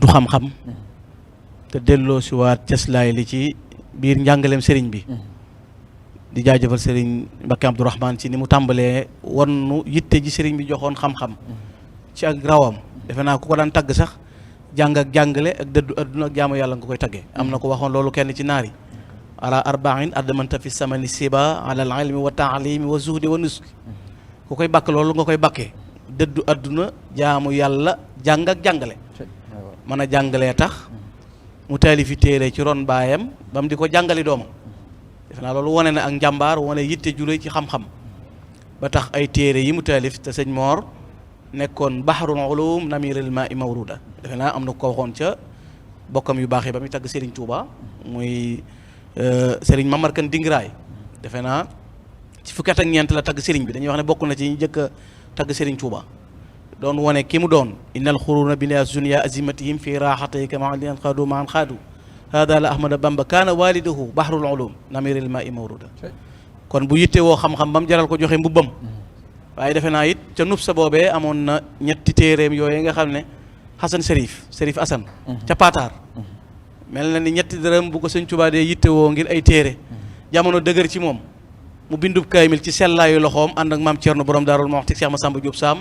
gëstu xam-xam te delloo si waat cëslaay li ci biir njàngaleem sëriñ bi di jaajëfal sëriñ Mbacké Abdourahmane ci ni mu tàmbalee wan nu yitte ji sëriñ bi joxoon xam-xam ci ak rawam defe naa ku ko daan tagg sax jàng ak jàngale ak dëddu adduna ak jaamu yàlla nga koy taggee am na ko waxoon loolu kenn ci naar yi ala arba'in adamanta fi samani siba ala al ilmi wa taalimi wa zuhdi wa nuski ku koy bakk loolu nga koy bakkee dëddu adduna jaamu yàlla jàng ak jàngale mën a jàngalee tax mu taalifi téere ci ron baayam ba mu di ko jàngali doomam defe naa loolu wane na ak njàmbaar wane yitte jure ci xam-xam ba tax ay téere yi mu taalif te sëñ Moor nekkoon bahrul ulum namiril ma'i mawruda defe naa am na ko waxoon ca bokkam yu baax yi ba muy tagg Serigne Touba muy Serigne Mamar Kan Dingiraay defe naa ci fukki at ak ñeent la tagg Serigne bi dañuy wax ne bokk na ci ñu jëkk a tagg Serigne Touba doon wane ki mu doon innal xuruna bina zunya azimatihim fi raxatayka maa lian xaadu maan xaadu hada la ahmada bamba kaana walidahu bahrul ulum namiril ma'i mawruda kon bu yitte woo xam-xam ba mu jaral ko joxe mbubbam waaye defe naa it ca nub sa boobee amoon na ñetti téeréem yooyu nga xam ne Xasan Serif Asan ca Pataar mel na ni ñetti dërëm bu ko sëñ Tuubaa dee yitte woo ngir ay téere jamono dëgër ci moom mu bindub kaymil ci sellaayu loxoom ànd ak maam Cerno borom Daarul Muxti Seex Masamba Jóob Saam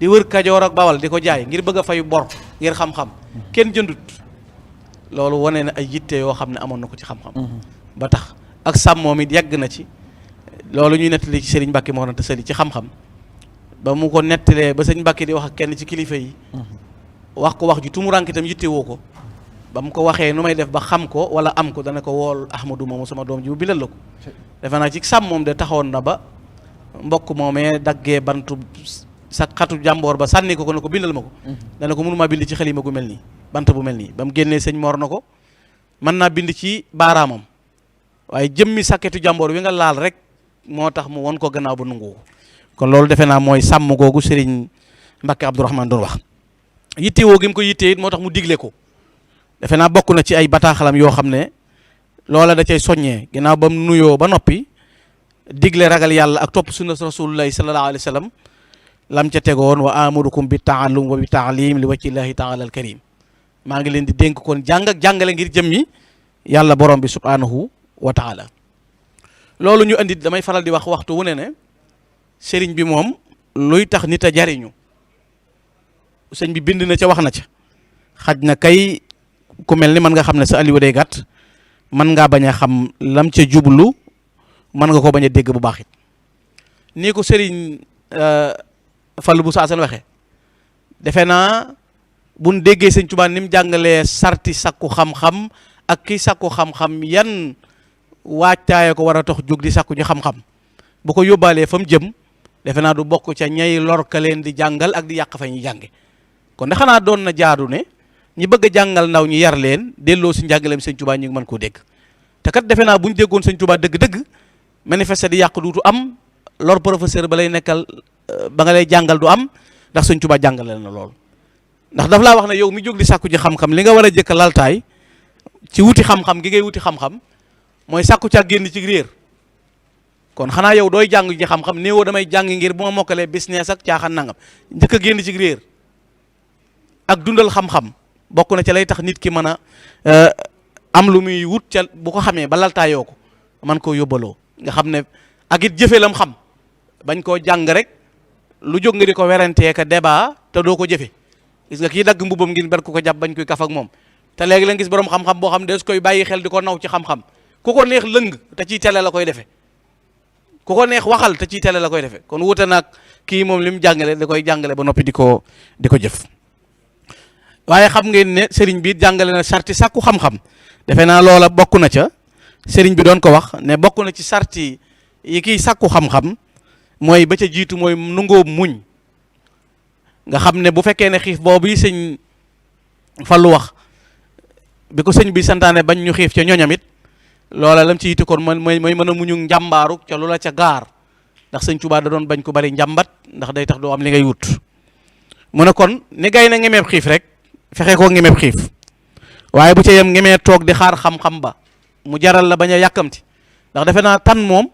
di wër Kajoor ak Bawal di ko jaay ngir bëgg a fay bor ngir xam-xam kenn jëndut loolu wane na ay yitte yoo xam ne amoon na ko ci xam-xam ba tax ak sàmmoom it yàgg na ci loolu ñuy nettali ci Serigne Mbacké Mor Anta Sali ci xam-xam ba mu ko nettalee ba sëñ Mbacké di wax ak kenn ci kilifa yi wax ko wax ju tumurank itam yitte woo ko ba mu ko waxee nu may def ba xam ko wala am ko dana ko wool Ahmadou moomu sama doom ji bu bindal la ko defe naa ci sàmmoom de taxoon na ba mbokk moomee daggee bantu sa xatu jàmboor ba sànni ko ne ko bindal ma ko dana ko mënumaa bind ci xalima gu mel nii bant bu mel nii ba mu génnee sëñ Mor na ko mën naa bind ci baaraamam waaye jëmmi sàkketu jàmboor wi nga laal rek moo tax mu won ko gannaaw ba nungu kon loolu defe naa mooy sàmm googu Serigne Mbacké Abdourahmane doon wax yitte woo gi mu ko yitte it moo tax mu digle ko defe naa bokk na ci ay bataaxalam yoo xam ne loola da cay soññee ginnaaw ba mu nuyoo ba noppi digle ragal yàlla ak topp sunna rasulullahi sallallahu alayhi wa sallam lam ca tegoon wa amurukum bi taallum wa bi taalim li wajhillahi taala al karim maa ngi leen di dénk kon jàng ak jàngale ngir jëmmi yàlla borom bi subhanahu wa taala loolu ñu andi damay faral di wax waxtu wu ne sëriñ bi moom luy tax nit a jariñu sëñ bi bind na ca wax na ca xaj na kay ku mel ni mën nga xam ne sa aliwa day gàtt mën ngaa bañ a xam lam ca jublu mën nga ko bañ a dégg bu baax it nii ko sëriñ Fallu bu saasan waxee defe naa buñ déggee sëñ Tuubaa ni mu jàngalee sarti sakku xam-xam ak ki sakku xam-xam yan waajtaaye ko war a tax jóg di sakku ji xam-xam bu ko yóbbaalee fa mu jëm defe naa du bokk ca ñay lor ka leen di jàngal ak di yàq fa ñuy jànge kon de xanaa doon na jaadu ne ñi bëgg a jàngal ndaw ñi yar leen delloo si njàngaleem sëñ Tuubaa ñu ngi mën koo dégg te kat defe naa bu ñu déggoon sëñ Tuubaa dëgg-dëgg manifeste di yàq duutu am lor professeur ba lay nekkal ba nga lay jàngal du am ndax sëñ Tuubaa jàngale na loolu ndax daf laa wax ne yow mi jóg di sàkku ji xam-xam li nga war a jëkk laltaay ci wuti xam-xam gi ngay wuti xam-xam mooy sàkku ca génn ci réer kon xanaa yow dooy jàng ji xam-xam néewoo damay jàng ngir bu ma mokkalee business ak caaxaan nangam njëkk a génn ci réer ak dundal xam-xam bokk na ca lay tax nit ki mën a am lu muy wut ca bu ko xamee ba laltaayoo ko man koo yóbbaloo nga xam ne ak it jëfe lam xam bañ koo jàng rek lu jóg nga di ko werantee ka débat te doo ko jëfe gis nga kii dagg mbubam ngir ber ko jàpp bañ koy kaf ak moom te léegi la gis borom xam-xam boo xam ne des koy bàyyi xel di ko naw ci xam-xam ku ko neex lëng te ciy tele la koy defee ku ko neex waxal te ciy tele la koy defee kon wuute nag kii moom li mu jàngale da koy jàngale ba noppi di ko jëf waaye xam ngeen ne sëriñ bi jàngale na sarti sàkku xam-xam defe naa loola bokk na ca sëriñ bi doon ko wax ne bokk na ci sarti yi kiy sàkku xam-xam mooy ba ca jiitu mooy nungoo muñ nga xam ne bu fekkee ne xiif boobu yi sëñ Fallu wax bi ko sëñ bi santaane bañ ñu xiif ca ñoñamit loola lam ci yitte kon mooy mën a muñu njàmbaaru ca loola ca gaar ndax sëñ Tuubaa da doon bañ ko bari njàmbat ndax day tax doo am li ngay wut mu ne kon ni gay na ngemeeb xiif rek fexe koo ngemeeb xiif waaye bu ca yem ngemee toog di xaar xam-xam ba mu jaral la bañ a yàkkamti ndax defe naa tan moom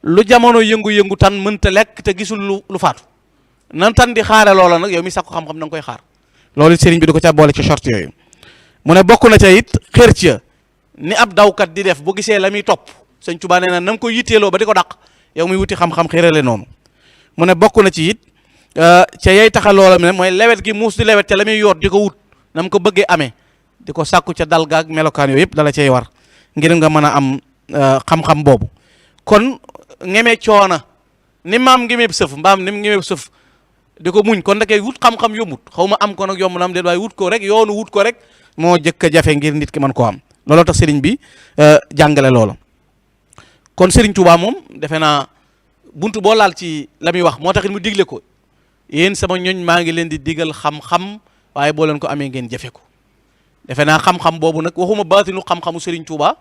lu jamono yëngu-yëngu tan mënta lekk te gisul lu faatu nan tan di xaare loola nag yow mi sàkku xam-xam na nga koy xaar loolu sëriñ bi di ko ca boole ci short yooyu mu ne bokk na ca it xër ca ni ab dawkat di def bu gisee la muy topp sëñ Tuubaa nee na na nga ko yitteeloo ba di ko dàq yow muy wuti xam-xam xërale noonu mu ne bokk na ci it ca yay taxa loola ne mooy lewet gi muus di lewet ca la muy yoot di ko wut na mu ko bëggee amee di ko sàkku ca dal gaag melokaan yooyu yëpp dala cay war ngir nga mën a am xam-xam boobu kon ngeme coona ni maam ngemeeb sëf mbaam ni mu ngemeeb sëf di ko muñ kon ndakee wut xam-xam yombut xaw ma am ko nag yomb na am déet waaye wut ko rek yoonu wut ko rek moo jëkk a jafe ngir nit ki mën koo am looloo tax sëriñ bi jàngale loola kon sëriñ Tuubaa moom defe naa buntu boo laal ci la muy wax moo taxit mu digle ko yéen sama ñoñ maa ngi leen di digal xam-xam waaye boo leen ko amee ngeen jafe ko defe naa xam-xam boobu nag waxuma baatinu xam-xamu sëriñ Tuubaa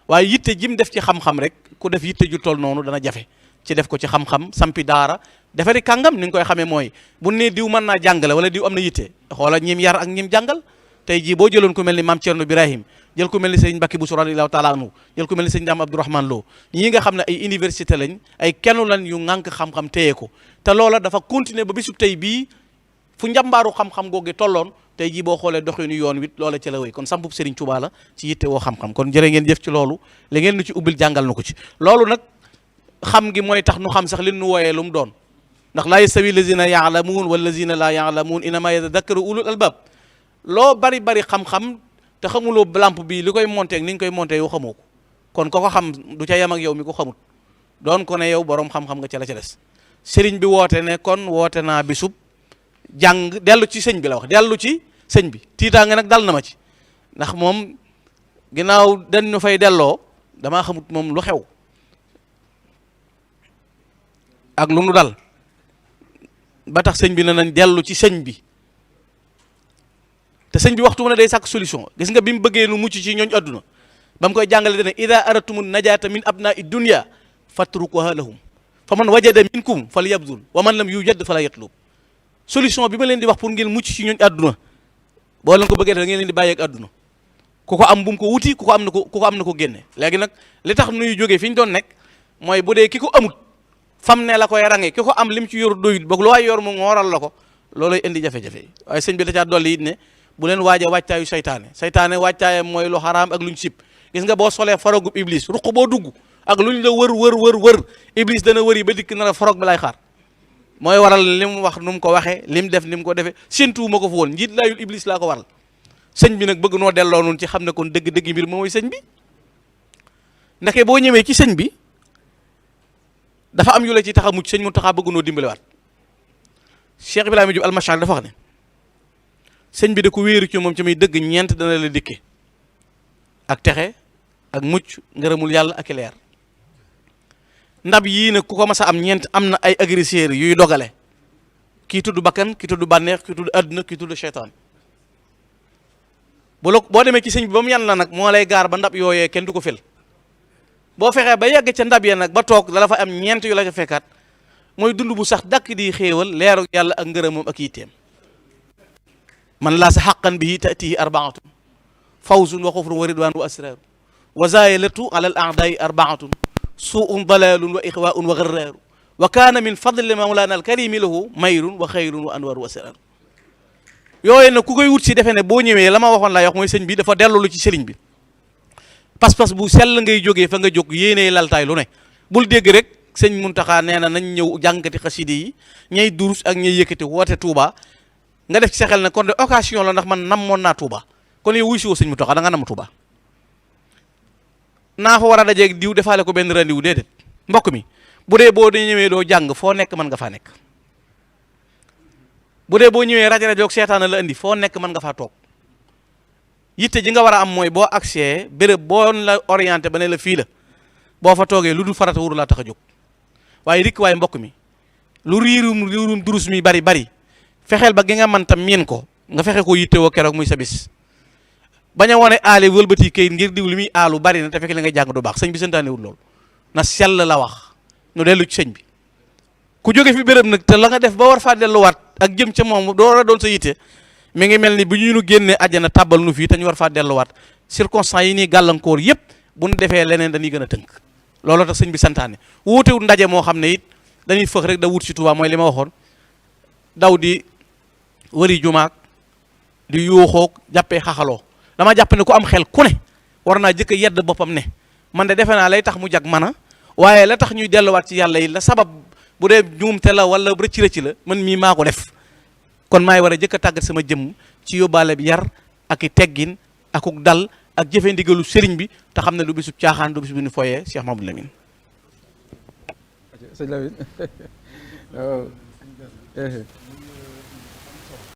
waaye yitte jim def ci xam-xam rek ku def yitte ju toll noonu dana jafe ci def ko ci xam-xam sampi daara defari kàngam ni nga koy xamee mooy bu ne diw mën naa jàngale wala diw am na yitte xoola ñim yar ak ñim jàngal tey jii boo jëloon ku mel ni maam Thierno Birahim jël ku mel ni sëriñ Mbacke Bousso radiyallahu taala anhu jël ku mel ni sëriñ Dame Abdourahmane Lo ñii nga xam ne ay université lañ ay kenn lan yu ŋànk xam-xam téye ko te loola dafa continuer ba bisub tey bii fu njàmbaaru xam-xam googu tolloon tey jii boo xoolee doxinu yoon wit loola ca la wéy kon sampub sëriñ Tuubaa la ci yitte woo xam-xam kon jërë ngeen jëf ci loolu la ngeen nu ci ubbil jàngal na ko ci loolu nag xam gi mooy tax nu xam sax li nu wooyee lu mu doon ndax laa yastawi lazina yaalamuun wallazina laa yaalamuun innama yatadakkaru ulul albab loo bari bari xam-xam te xamuloo lampe bi li koy monté ak ni ñu koy monté yow xamoo ko kon ko xam du ca yem ak yow mi ko xamut doon ko ne yow borom xam-xam nga ca la ca des sëriñ bi woote ne kon woote naa bisub jàng dellu ci sëñ bi la wax dellu ci sëñ bi tiitaa nga nag dal na ma ci ndax moom ginnaaw dañ ñu fay delloo damaa xamut moom lu xew ak lu nu dal ba tax sëñ bi ne nañ dellu ci sëñ bi te sëñ bi waxtu mu ne day sàkk solution gis nga bi mu bëggee nu mucc ci ñooñ adduna ba mu koy jàngale dane ida aratum najata min abnai dunya fatrukuha lahum fa man wajada minkum fal yabdul wa man lam yujad fala yatlub solution bi ma leen di wax pour ngeen mucc ci ñooñ adduna boo leen ko bëggee da ngeen leen di bàyyeeg adduna ku ko am bu mu ko wuti ku ko am na ko génne léegi nag li tax nuy jógee fi ñu doon nekk mooy bu dee ki ko amut fam ne la koy range ki ko am lim ci yor doyut boog lu waay yor mu ngooral la ko looloy indi jafe-jafe yi waaye sëñ bi da caa dolli it ne bu leen waaje wàccaayu saytaane wàccaayam mooy lu xaraam ak luñ sib gis nga boo solee farogub iblis ruq boo dugg ak luñ la wër iblis dana wëri ba dikk na la farog bi lay xaar mooy waral li mu wax nu mu ko waxee li mu def ni mu ko defee séntuwuma ko fa woon njiit laayul iblis laa ko waral sëñ bi nag bëgg noo delloo noonu ci xam ne kon dëgg-dëgg mbir mooy sëñ bi ndeke boo ñëwee ci sëñ bi dafa am yu la ci tax a mucc sëñ Muntaxa bëgg noo dimbalewaat Cheikh Ibrahima Diop almachar dafa wax ne sëñ bi da ko wéeru ci moom ci muy dëgg ñeent dana la dikke ak texe ak mucc ngërëmul yàlla ak leer ndab yii nag ku ko mas a am ñeent am na ay agresseurs yuy dogale kii tudd bakkan kii tudd bànneex kii tudd adduna kii tudd seytaan boo demee ci sëñ bi ba mu yan la nag moo lay gaar ba ndab yooyee kenn du ko fel boo fexee ba yegg ca ndab ya nag ba toog dala fa am ñeent yu la ca fekkaat mooy dund bu sax dakk di xéewal leeru yàlla ak ngërëmam ak yitteem man laa sa xaqan bihi tatihi arbaatun fawzun wa xufrun wa ridwan wa asraru wa zayalatu ala al aadai arbaatun suun dalalun wa ixwaun wa garraru wa kaana min fadli mawlana al karimi lahu mayrun wa xayrun wa anwaru wa asraru yooyu nag ku koy wut si defe ne boo ñëwee la ma waxoon laa wax mooy sëñ bi dafa dellu ci sëriñ bi pas-pas bu sell ngay jógee fa nga jóg yéenee laltaay lu ne bul dégg rek sëñ Muntaxa nee na nañ ñëw jàngati xaside yi ñay durus ak ñay yëkkati woote Touba nga def ci sa xel ne kon de occasion la ndax man namoon naa Touba kon yow wuy si woo sëñ Muntaxa da nga nam Touba naa fa war a dajeeg diw defaale ko benn rendiwu déedéet mbokk mi bu dee boo dee ñëwee doo jàng foo nekk mën nga faa nekk bu dee boo ñëwee rajo seetaana la indi foo nekk mën nga faa toog yitte ji nga war a am mooy boo accès béréb boo la orienté ba ne la fii la boo fa toogee lu dul farata wuru laa tax a jóg waaye rikk waaye mbokk mi lu riirum durus mi bari fexeel ba gi nga mën tam miin ko nga fexe ko yitte woo keroog muy sa bis bañ a wone aale wëlbati kayit ngir diw li muy aalu bari na te fekk li ngay jàng du baax sëñ bi santaanewul loolu na sell la wax nu dellu ci sëñ bi ku jóge fi béréb nag te la nga def ba war faa delluwaat ak jëm ca moom door a doon sa yitte mi ngi mel ni bu ñu nu génnee àjjana tàbbal nu fii te ñu war faa delluwaat circonstance yi nii gàllankoor yëpp bu nu defee leneen dañuy gën a tënk looloo tax sëñ bi santaane wuutewut ndaje moo xam ne it dañuy fëx rek da wut ci Tuubaa mooy li ma waxoon daw di wëri jumaak di yuuxoog jàppee xaxaloo dama jàpp ne ku am xel ku ne war naa jëkk a yedd boppam ne man de defe naa lay tax mu jag mën a waaye la tax ñuy delluwaat ci yàlla yi la sabab bu dee njuumte la wala rëcc la man mii maa ko def kon maay war a jëkk a tàggat sama jëmm ci yóbbaale bi yar ak i teggin akuk dal ak jëfe ndigalu sëriñ bi te xam ne du bisu caaxaan du bisu bu ñu foyee Cheikh Mamadou Lamine. sëñ Lamine waaw